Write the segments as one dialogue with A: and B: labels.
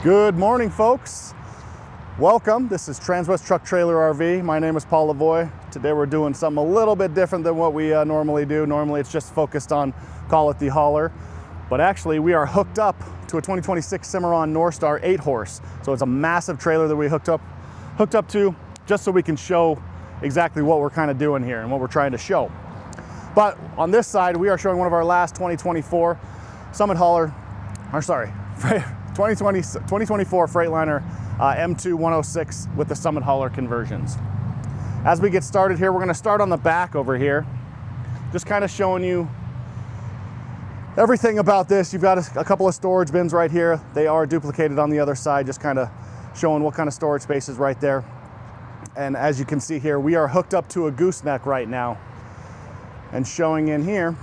A: Good morning, folks. Welcome. This is Transwest Truck Trailer RV. My name is Paul Lavoie. Today we're doing something a little bit different than what we normally do. Normally it's just focused on, call it the hauler. But actually we are hooked up to a 2026 Cimarron Northstar 8-horse. So it's a massive trailer that we hooked up to just so we can show exactly what we're kind of doing here and what we're trying to show. But on this side, we are showing one of our last 2024 Summit hauler, 2024 Freightliner M2 106 with the Summit hauler conversions. As we get started here, we're going to start on the back over here, just kind of showing you everything about this. You've got a couple of storage bins right here. They are duplicated on the other side, just kind of showing what kind of storage space is right there. And as you can see here, we are hooked up to a gooseneck right now. And showing in here,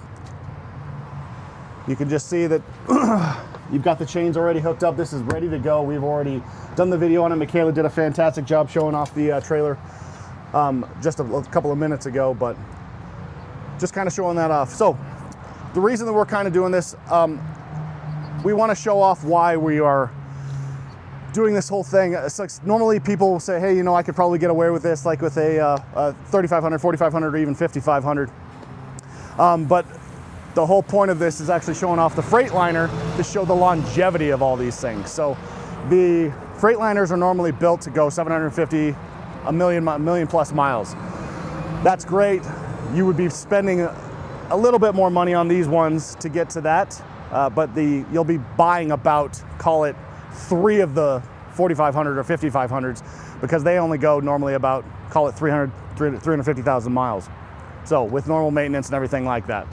A: you can just see that you've got the chains already hooked up. This is ready to go. We've already done the video on it. Michaela did a fantastic job showing off the trailer just a couple of minutes ago, but just kind of showing that off. So the reason that we're kind of doing this, we want to show off why we are doing this whole thing. It's like normally people will say, hey, you know, I could probably get away with this, like with a 3500, 4500, or even 5500. But the whole point of this is actually showing off the Freightliner to show the longevity of all these things. So the Freightliners are normally built to go 750, a million plus miles. That's great. You would be spending a little bit more money on these ones to get to that, but you'll be buying about, call it 3 of the 4500 or 5500s, because they only go normally about, call it 350,000 miles. So with normal maintenance and everything like that.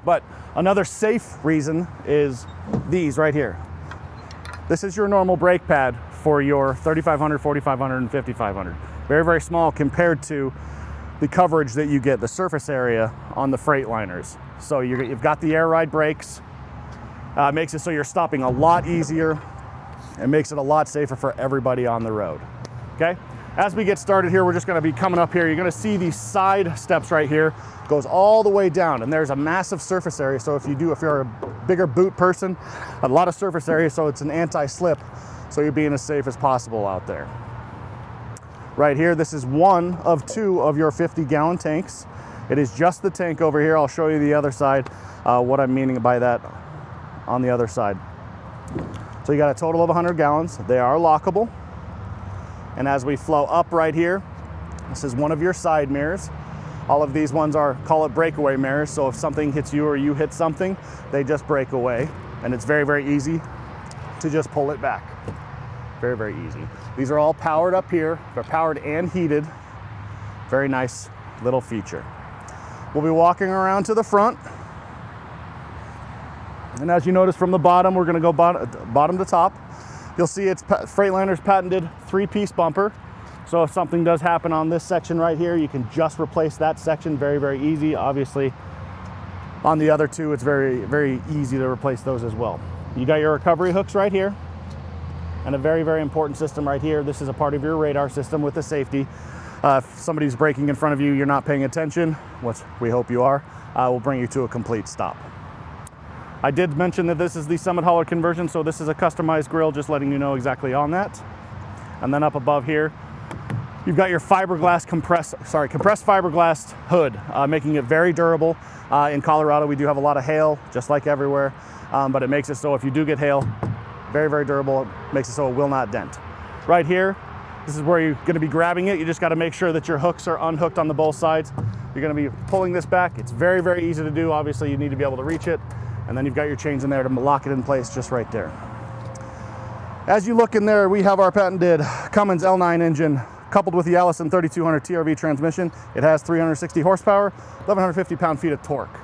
A: But another safe reason is these right here. This is your normal brake pad for your 3500, 4500, and 5500. Very, very small compared to the coverage that you get, the surface area on the Freightliners. So you've got the air ride brakes. Makes it so you're stopping a lot easier and makes it a lot safer for everybody on the road. Okay? As we get started here, we're just going to be coming up here. You're going to see these side steps right here. Goes all the way down, and there's a massive surface area. So if you're a bigger boot person, a lot of surface area, so it's an anti-slip, so you're being as safe as possible out there. Right here, this is one of 2 of your 50-gallon tanks. It is just the tank over here. I'll show you the other side, what I'm meaning by that on the other side. So you got a total of 100 gallons. They are lockable. And as we flow up right here, this is one of your side mirrors. All of these ones are, call it breakaway mirrors. So if something hits you or you hit something, they just break away. And it's very, very easy to just pull it back. Very, very easy. These are all powered up here. They're powered and heated. Very nice little feature. We'll be walking around to the front. And as you notice from the bottom, we're gonna go bottom to top. You'll see it's Freightliner's patented 3-piece bumper. So if something does happen on this section right here, you can just replace that section. Very, very easy. Obviously, on the other 2, it's very, very easy to replace those as well. You got your recovery hooks right here, and a very, very important system right here. This is a part of your radar system with the safety. If somebody's braking in front of you, you're not paying attention, which we hope you are, will bring you to a complete stop. I did mention that this is the Summit hauler conversion, so this is a customized grille, just letting you know exactly on that. And then up above here, you've got your compressed fiberglass hood, making it very durable. In Colorado, we do have a lot of hail, just like everywhere, but it makes it so if you do get hail, very, very durable. It makes it so it will not dent. Right here, this is where you're gonna be grabbing it. You just gotta make sure that your hooks are unhooked on the both sides. You're gonna be pulling this back. It's very, very easy to do. Obviously, you need to be able to reach it. And then you've got your chains in there to lock it in place just right there. As you look in there, we have our patented Cummins L9 engine coupled with the Allison 3200 TRV transmission. It has 360 horsepower, 1,150 pound-feet of torque.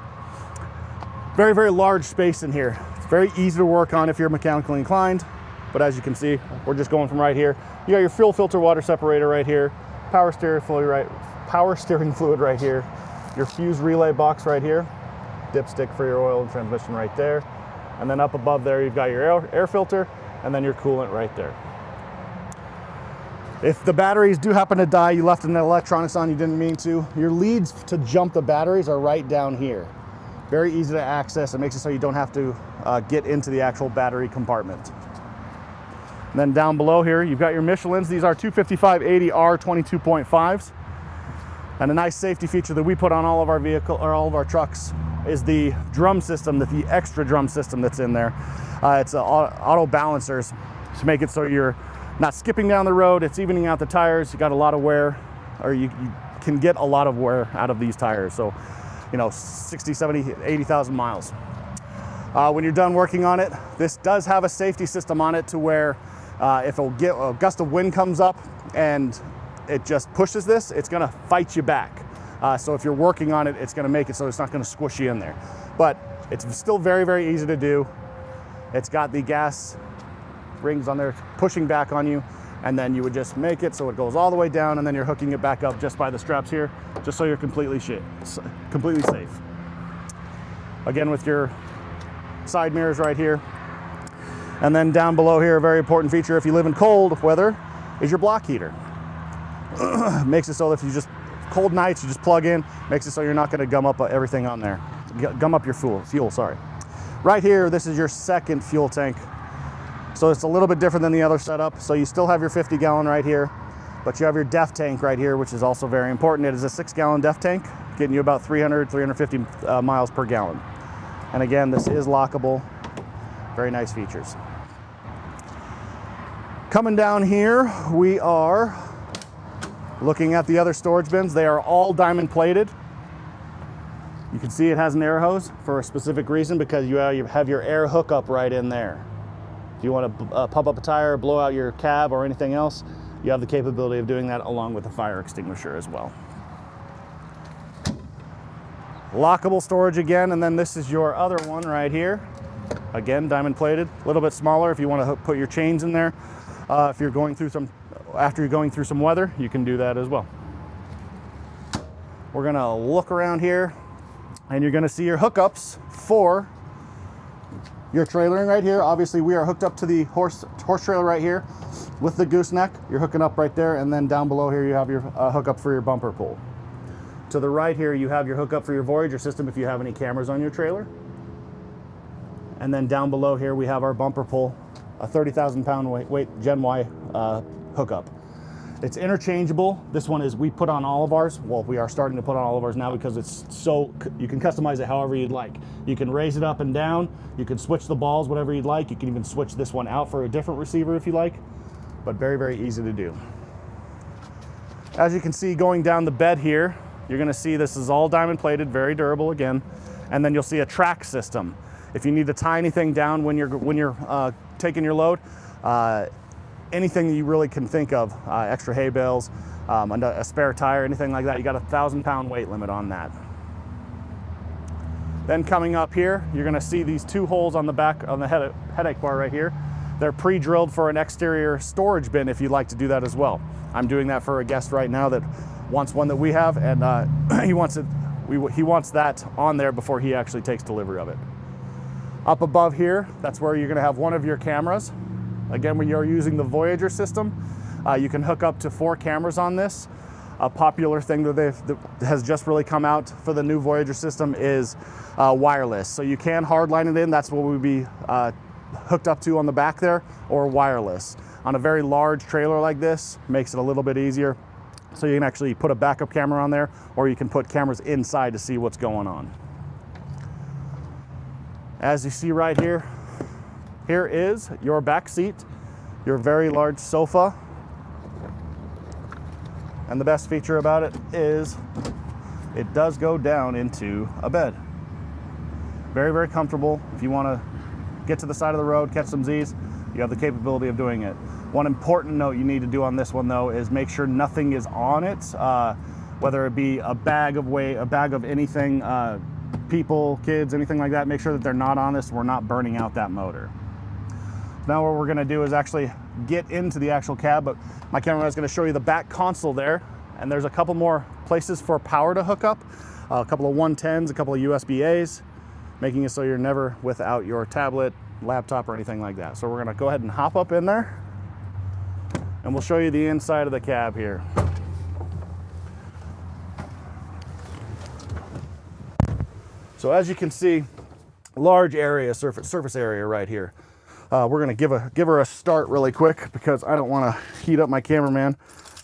A: Very, very large space in here. It's very easy to work on if you're mechanically inclined, but as you can see, we're just going from right here. You got your fuel filter water separator right here, power steering fluid right here, your fuse relay box right here, dipstick for your oil and transmission right there, and then up above there you've got your air filter and then your coolant right there. If the batteries do happen to die, you left an electronics on, you didn't mean to, your leads to jump the batteries are right down here. Very easy to access. It makes it so you don't have to get into the actual battery compartment. And then down below here, you've got your Michelins. These are 255/80R 22.5s. And a nice safety feature that we put on all of our all of our trucks is the drum system, the extra drum system that's in there. It's auto balancers to make it so you're not skipping down the road. It's evening out the tires. You got a lot of wear, or you can get a lot of wear out of these tires. So, 60, 70, 80,000 miles. When you're done working on it, this does have a safety system on it to where if a gust of wind comes up and it just pushes this, it's gonna fight you back. So if you're working on it, it's gonna make it so it's not gonna squish you in there. But it's still very, very easy to do. It's got the gas rings on there pushing back on you, and then you would just make it so it goes all the way down, and then you're hooking it back up just by the straps here, just so you're completely safe. Again, with your side mirrors right here. And then down below here, a very important feature if you live in cold weather, is your block heater. Makes it so that if you just, cold nights, you just plug in, makes it so you're not gonna gum up everything on there. Gum up your fuel, sorry. Right here, this is your second fuel tank. So it's a little bit different than the other setup. So you still have your 50-gallon right here, but you have your DEF tank right here, which is also very important. It is a 6-gallon DEF tank, getting you about 350 miles per gallon. And again, this is lockable. Very nice features. Coming down here, we are looking at the other storage bins. They are all diamond plated. You can see it has an air hose for a specific reason, because you have your air hookup right in there. If you want to pump up a tire, blow out your cab or anything else, you have the capability of doing that along with a fire extinguisher as well. Lockable storage again, and then this is your other one right here. Again, diamond plated, a little bit smaller if you want to put your chains in there. If you're going through after you're going through some weather, you can do that as well. We're gonna look around here, and you're gonna see your hookups for your trailering right here. Obviously, we are hooked up to the horse trailer right here with the gooseneck. You're hooking up right there, and then down below here you have your hookup for your bumper pull. To the right here, you have your hookup for your Voyager system if you have any cameras on your trailer. And then down below here, we have our bumper pull, a 30,000 pound weight Gen Y hookup. It's interchangeable. This one is, we put on all of ours. Well, we are starting to put on all of ours now because it's so, you can customize it however you'd like. You can raise it up and down. You can switch the balls, whatever you'd like. You can even switch this one out for a different receiver if you like, but very, very easy to do. As you can see going down the bed here, you're gonna see this is all diamond plated, very durable again. And then you'll see a track system. If you need to tie anything down when you're taking your load, anything that you really can think of, extra hay bales, a spare tire, anything like that, you got a 1,000 pound weight limit on that. Then coming up here, you're gonna see these two holes on the back, on the headache bar right here. They're pre-drilled for an exterior storage bin if you'd like to do that as well. I'm doing that for a guest right now that wants one that we have, and he wants that on there before he actually takes delivery of it. Up above here, that's where you're gonna have one of your cameras. Again, when you're using the Voyager system, you can hook up to 4 cameras on this. A popular thing that has just really come out for the new Voyager system is wireless. So you can hardline it in, that's what we'd be hooked up to on the back there, or wireless. On a very large trailer like this, makes it a little bit easier. So you can actually put a backup camera on there, or you can put cameras inside to see what's going on. As you see right here, here is your back seat, your very large sofa. And the best feature about it is it does go down into a bed. Very, very comfortable. If you want to get to the side of the road, catch some Z's, you have the capability of doing it. One important note you need to do on this one though is make sure nothing is on it, whether it be a bag of weight, a bag of anything, people, kids, anything like that. Make sure that they're not on this. We're not burning out that motor. Now what we're going to do is actually get into the actual cab, but my camera is going to show you the back console there, and there's a couple more places for power to hook up, a couple of 110s, a couple of USB-As, making it so you're never without your tablet, laptop, or anything like that. So we're going to go ahead and hop up in there, and we'll show you the inside of the cab here. So as you can see, large area, surface area right here. We're gonna give her a start really quick because I don't want to heat up my cameraman,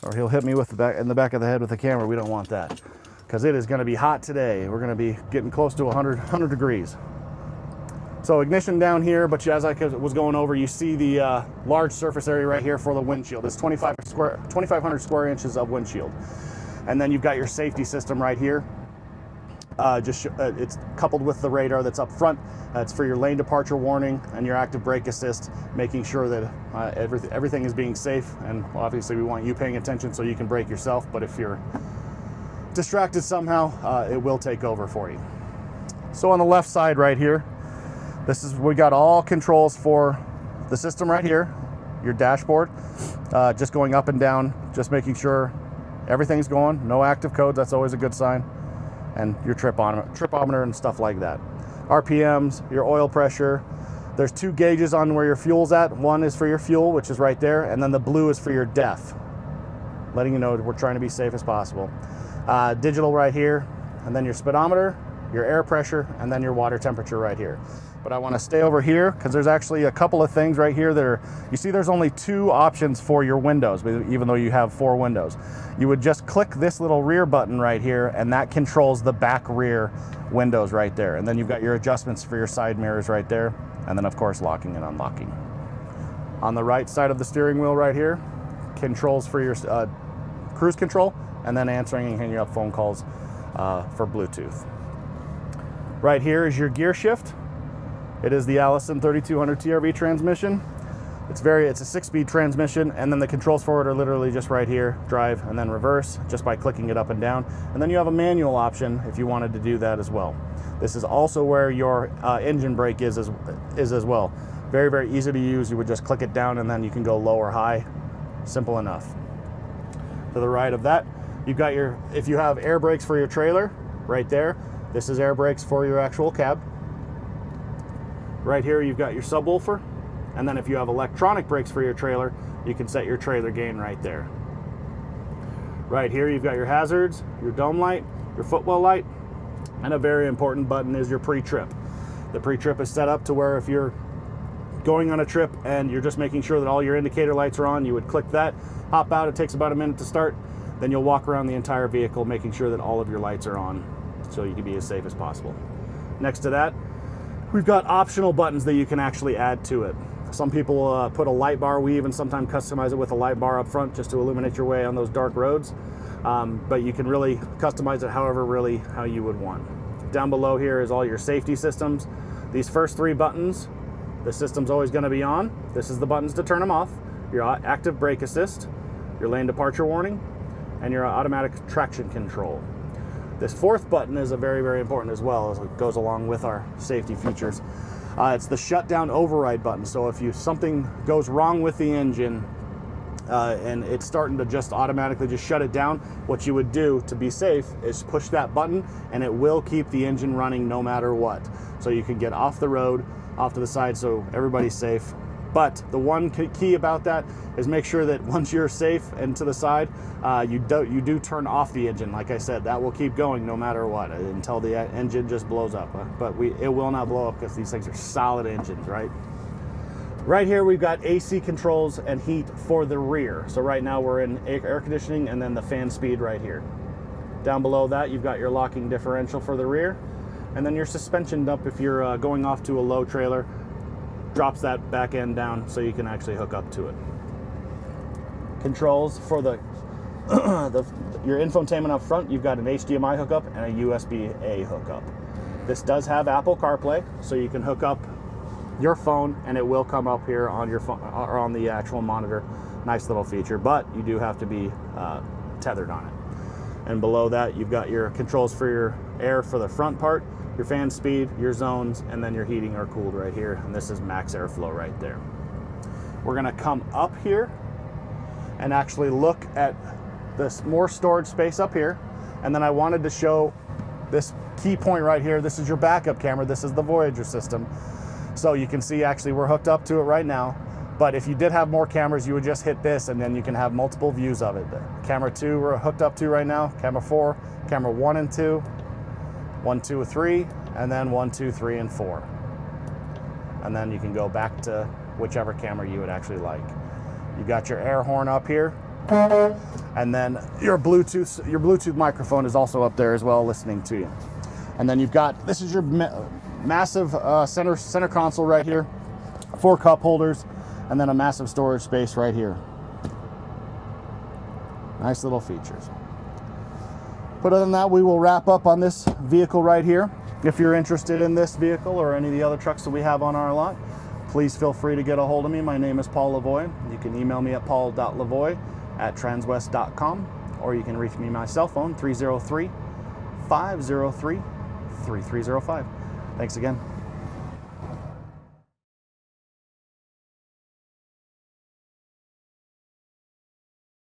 A: or he'll hit me with in the back of the head with the camera. We don't want that because it is going to be hot today. We're going to be getting close to 100 degrees. So ignition down here, but as I was going over, you see the large surface area right here for the windshield. It's 2,500 square inches of windshield. And then you've got your safety system right here. It's coupled with the radar that's up front. It's for your lane departure warning and your active brake assist, making sure that everything is being safe. And obviously we want you paying attention so you can brake yourself, but if you're distracted somehow, it will take over for you. So on the left side right here, we got all controls for the system right here, your dashboard, just going up and down, just making sure everything's going, no active codes, that's always a good sign, and your tripometer and stuff like that. RPMs, your oil pressure. There's 2 gauges on where your fuel's at. One is for your fuel, which is right there, and then the blue is for your DEF, letting you know we're trying to be safe as possible. Digital right here, and then your speedometer, your air pressure, and then your water temperature right here. But I want to stay over here because there's actually a couple of things right here that are, you see there's only 2 options for your windows, even though you have 4 windows. You would just click this little rear button right here, and that controls the back rear windows right there. And then you've got your adjustments for your side mirrors right there, and then of course locking and unlocking. On the right side of the steering wheel right here, controls for your cruise control, and then answering and hanging up phone calls for Bluetooth. Right here is your gear shift. It is the Allison 3200 TRV transmission. It's a 6-speed transmission, and then the controls for it are literally just right here, drive and then reverse, just by clicking it up and down. And then you have a manual option if you wanted to do that as well. This is also where your engine brake is as well. Very, very easy to use. You would just click it down and then you can go low or high. Simple enough. To the right of that, you've got if you have air brakes for your trailer, right there. This is air brakes for your actual cab. Right here you've got your subwoofer, and then if you have electronic brakes for your trailer, you can set your trailer gain right there. Right here you've got your hazards, your dome light, your footwell light, and a very important button is your pre-trip. The pre-trip is set up to where if you're going on a trip and you're just making sure that all your indicator lights are on, you would click that, hop out, it takes about a minute to start, then you'll walk around the entire vehicle making sure that all of your lights are on so you can be as safe as possible. Next to that, we've got optional buttons that you can actually add to it. Some people put a light bar. We even sometimes customize it with a light bar up front just to illuminate your way on those dark roads. But you can really customize it how you would want. Down below here is all your safety systems. These first 3 buttons, the system's always going to be on. This is the buttons to turn them off. Your active brake assist, your lane departure warning, and your automatic traction control. This 4th button is very, very important as well, as it goes along with our safety features. It's the shutdown override button. So if something goes wrong with the engine and it's starting to just automatically just shut it down, what you would do to be safe is push that button and it will keep the engine running no matter what. So you can get off the road, off to the side so everybody's safe. But the one key about that is make sure that once you're safe and to the side, you do turn off the engine. Like I said, that will keep going no matter what until the engine just blows up. But it will not blow up because these things are solid engines, right? Right here we've got AC controls and heat for the rear. So right now we're in air conditioning and then the fan speed right here. Down below that you've got your locking differential for the rear, and then your suspension dump if you're going off to a low trailer. Drops that back end down so you can actually hook up to it. Controls for your infotainment up front, you've got an HDMI hookup and a USB-A hookup. This does have Apple CarPlay, so you can hook up your phone and it will come up here on your phone or on the actual monitor. Nice little feature, but you do have to be tethered on it. And below that, you've got your controls for your air for the front part, your fan speed, your zones, and then your heating or cooled right here. And this is max airflow right there. We're gonna come up here and actually look at this more storage space up here. And then I wanted to show this key point right here. This is your backup camera. This is the Voyager system. So you can see actually we're hooked up to it right now. But if you did have more cameras, you would just hit this and then you can have multiple views of it. Camera 2 we're hooked up to right now, camera 4, camera 1 and 2, 1, 2, 3, and then 1, 2, 3, and 4. And then you can go back to whichever camera you would actually like. You got your air horn up here, and then your Bluetooth microphone is also up there as well, listening to you. And then you've got, this is your massive center console right here, 4 cup holders, and then a massive storage space right here. Nice little features. But other than that, we will wrap up on this vehicle right here. If you're interested in this vehicle or any of the other trucks that we have on our lot, please feel free to get a hold of me. My name is Paul Lavoie. You can email me at paul.lavoie@transwest.com, or you can reach me on my cell phone, 303-503-3305. Thanks again.